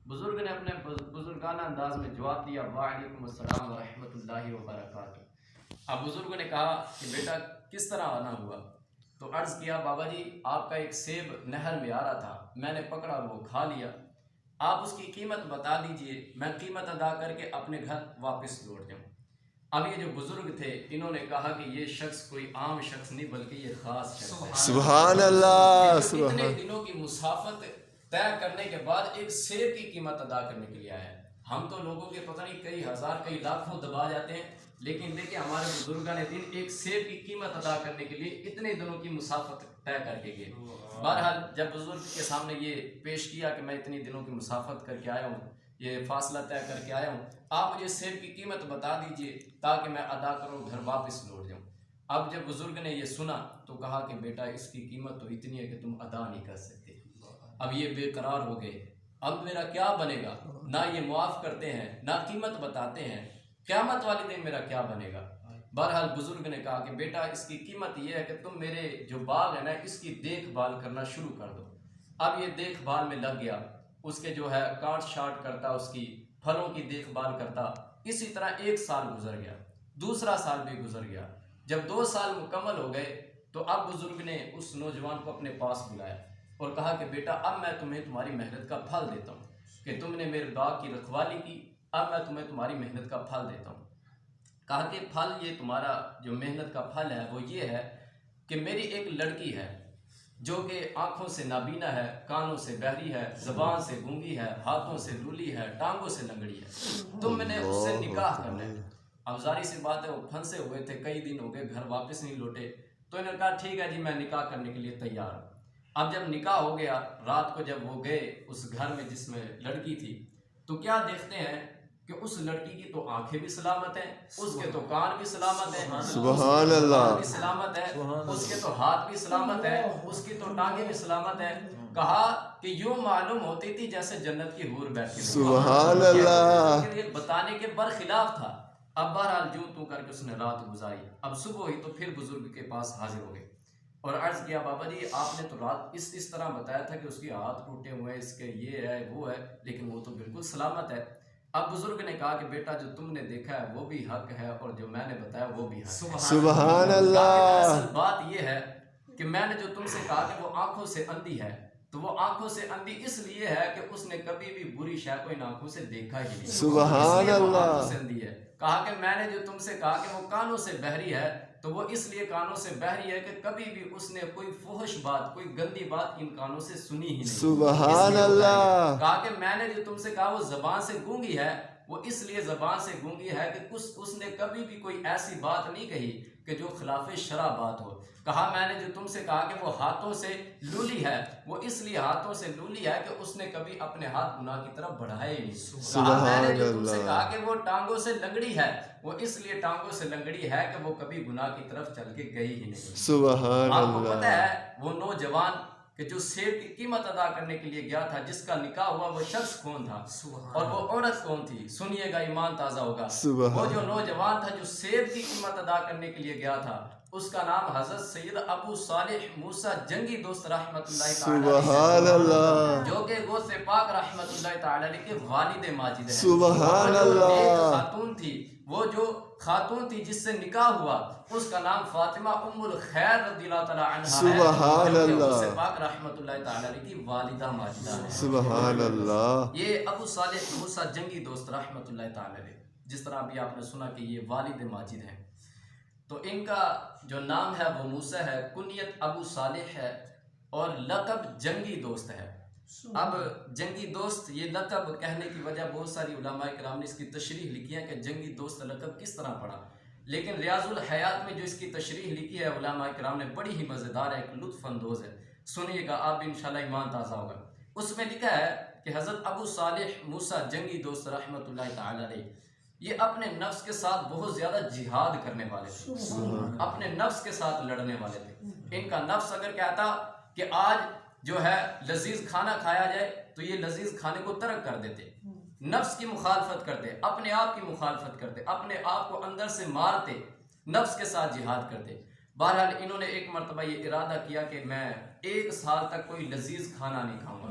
بزرگ نے اپنے بزرگانہ انداز میں جواب دیا، وعلیکم السلام ورحمۃ اللہ وبرکاتہ۔ اب بزرگ نے کہا کہ بیٹا کس طرح آنا ہوا؟ تو عرض کیا، بابا جی آپ کا ایک سیب نہر میں آ رہا تھا، میں نے پکڑا اور وہ کھا لیا، آپ اس کی قیمت بتا دیجئے، میں قیمت ادا کر کے اپنے گھر واپس لوٹ جاؤں۔ اب یہ جو بزرگ تھے انہوں نے کہا کہ یہ شخص کوئی عام شخص نہیں بلکہ یہ خاص شخص ہے۔ سبحان اللہ، اتنے دنوں کی مسافت طے کرنے کے بعد ایک سیب کی قیمت ادا کرنے کے لیے آیا ہے۔ ہم تو لوگوں کے پتہ نہیں کئی ہزار کئی لاکھوں دبا جاتے ہیں، لیکن دیکھیں ہمارے بزرگان دین ایک سیب کی قیمت ادا کرنے کے لیے اتنے دنوں کی مسافت طے کر کے گئے۔ بہرحال جب بزرگ کے سامنے یہ پیش کیا کہ میں اتنی دنوں کی مسافت کر کے آیا ہوں، یہ فاصلہ طے کر کے آیا ہوں، آپ مجھے سیب کی قیمت بتا دیجئے تاکہ میں ادا کروں، گھر واپس لوٹ جاؤں۔ اب جب بزرگ نے یہ سنا تو کہا کہ بیٹا اس کی قیمت تو اتنی ہے کہ تم ادا نہیں کر سکتے۔ اب یہ بے قرار ہو گئے، اب میرا کیا بنے گا؟ نہ یہ معاف کرتے ہیں نہ قیمت بتاتے ہیں، قیامت والے دن میرا کیا بنے گا؟ بہرحال بزرگ نے کہا کہ بیٹا اس کی قیمت یہ ہے کہ تم میرے جو باغ ہے نا اس کی دیکھ بھال کرنا شروع کر دو۔ اب یہ دیکھ بھال میں لگ گیا، اس کے جو ہے کاٹ شاٹ کرتا، اس کی پھلوں کی دیکھ بھال کرتا۔ اسی طرح 1 سال گزر گیا، دوسرا سال بھی گزر گیا۔ جب 2 سال مکمل ہو گئے تو اب بزرگ نے اس نوجوان کو اپنے پاس بلایا اور کہا کہ بیٹا اب میں تمہیں تمہاری محنت کا پھل دیتا ہوں کہ تم نے میرے باغ کی رکھوالی کی، اب میں تمہیں تمہاری محنت کا پھل دیتا ہوں۔ کہا کہ پھل یہ تمہارا جو محنت کا پھل ہے وہ یہ ہے کہ میری ایک لڑکی ہے جو کہ آنکھوں سے نابینا ہے، کانوں سے بہری ہے، زبان سے گونگی ہے، ہاتھوں سے لولی ہے، ٹانگوں سے لنگڑی ہے، تم نے اس سے نکاح کرنا ہے۔ اب ظاہر سی بات ہے وہ پھنسے ہوئے تھے، کئی دن ہو گئے گھر واپس نہیں لوٹے، تو انہوں نے کہا ٹھیک ہے جی میں نکاح کرنے کے لیے تیار ہوں۔ اب جب نکاح ہو گیا، رات کو جب وہ گئے اس گھر میں جس میں لڑکی تھی، تو کیا دیکھتے ہیں کہ اس لڑکی کی تو آنکھیں بھی سلامت ہیں، اس کے تو کان بھی سلامت ہیں، سبحان اللہ، بھی سلامت ہے، اس کے تو ہاتھ بھی سلامت ہے، اس کی تو ٹانگیں بھی سلامت ہیں۔ کہا کہ یوں معلوم ہوتی تھی جیسے جنت کی حور بیٹھی ہوئی۔ سبحان اللہ، یہ بتانے کے برخلاف تھا۔ اب بہرحال جو تو کر کے اس نے رات گزاری، اب صبح ہوئی تو پھر بزرگ کے پاس حاضر ہو گئے اور عرض کیا، بابا جی آپ نے تو رات اس طرح بتایا تھا کہ اس کے ہاتھ ٹوٹے ہوئے ہیں، اس کے یہ ہے وہ ہے، لیکن وہ تو بالکل سلامت ہے۔ اب بزرگ نے کہا کہ بیٹا جو تم نے دیکھا ہے وہ بھی حق ہے اور جو میں نے بتایا وہ بھی حق ہے۔ سبحان اللہ، اصل بات یہ ہے کہ میں نے جو تم سے کہا کہ وہ آنکھوں سے اندھی ہے، تو وہ آنکھوں سے اندھی اس لیے ہے کہ اس نے کبھی بھی بری شے کو ان آنکھوں سے دیکھا ہی نہیں، سبحان اللہ، آنکھوں سے اندھی ہے۔ کہا کہ میں نے جو تم سے کہا کہ وہ کانوں سے بہری ہے، تو وہ اس لیے کانوں سے بہری ہے کہ کبھی بھی اس نے کوئی فحش بات، کوئی گندی بات ان کانوں سے سنی ہی نہیں، سبحان اللہ، کہا کہ میں نے جو تم سے کہا وہ زبان سے گونگی ہے، وہ اس لیے زبان سے گونگی ہے کہ اس نے کبھی بھی کوئی ایسی بات نہیں کہی کہ جو خلاف شرع بات ہو۔ کہا میں نے جو تم سے کہا کہ وہ ہاتھوں سے لولی ہے، وہ اس لیے ہاتھوں سے لولی ہے کہ اس نے کبھی اپنے ہاتھ گناہ کی طرف بڑھائے ہی نہیں۔ کہا میں نے جو تم سے کہا کہ وہ ٹانگوں سے لنگڑی ہے، وہ اس لیے ٹانگوں سے لنگڑی ہے کہ وہ کبھی گناہ کی طرف چل کے گئی ہی نہیں۔ سبحان آپ کو پتہ اللہ، ہے وہ نوجوان کہ جو سیب کی قیمت ادا کرنے کے لیے گیا تھا، جس کا نکاح ہوا، وہ شخص کون تھا اور وہ عورت کون تھی؟ سنیے گا ایمان تازہ ہوگا۔ وہ جو نوجوان تھا جو سیب کی قیمت ادا کرنے کے لیے گیا تھا، اس کا نام حضرت سید ابو صالح موسیٰ جنگی دوست رحمت اللہ تعالی سبحان اللہ، جو کہ غوث پاک رحمت اللہ تعالی علیہ کے والد ماجد ہیں۔ سبحان اللہ، ایک خاتون تھی، وہ جو خاتون تھی جس سے نکاح ہوا، اس کا نام فاطمہ ام الخیر رضی اللہ تعالی عنہا ہے، سبحان اللہ، غوث پاک رحمت اللہ تعالی علیہ کی والدہ ماجدہ ہے۔ سبحان اللہ، یہ ابو صالح موسیٰ جنگی دوست رحمت اللہ تعالی علیہ، جس طرح ابھی آپ نے سنا کہ یہ والد ماجد ہیں، تو ان کا جو نام ہے وہ موسیٰ ہے، کنیت ابو صالح ہے اور لقب جنگی دوست ہے۔ اب جنگی دوست یہ لقب کہنے کی وجہ بہت ساری علماء کرام نے اس کی تشریح لکھی ہے کہ جنگی دوست لقب کس طرح پڑا، لیکن ریاض الحیات میں جو اس کی تشریح لکھی ہے علماء کرام نے بڑی ہی مزیدار ہے، ایک لطف اندوز ہے، سنیے گا آپ انشاءاللہ ایمان تازہ ہوگا۔ اس میں لکھا ہے کہ حضرت ابو صالح موسیٰ جنگی دوست رحمت اللہ تعالی علیہ یہ اپنے نفس کے ساتھ بہت زیادہ جہاد کرنے والے تھے، اپنے نفس کے ساتھ لڑنے والے تھے۔ ان کا نفس اگر کہتا کہ آج جو ہے لذیذ کھانا کھایا جائے تو یہ لذیذ کھانے کو ترک کر دیتے، نفس کی مخالفت کرتے، اپنے آپ کی مخالفت کرتے، اپنے آپ کو اندر سے مارتے، نفس کے ساتھ جہاد کرتے۔ بہرحال انہوں نے ایک مرتبہ یہ ارادہ کیا کہ میں 1 سال تک کوئی لذیذ کھانا نہیں کھاؤں گا،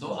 2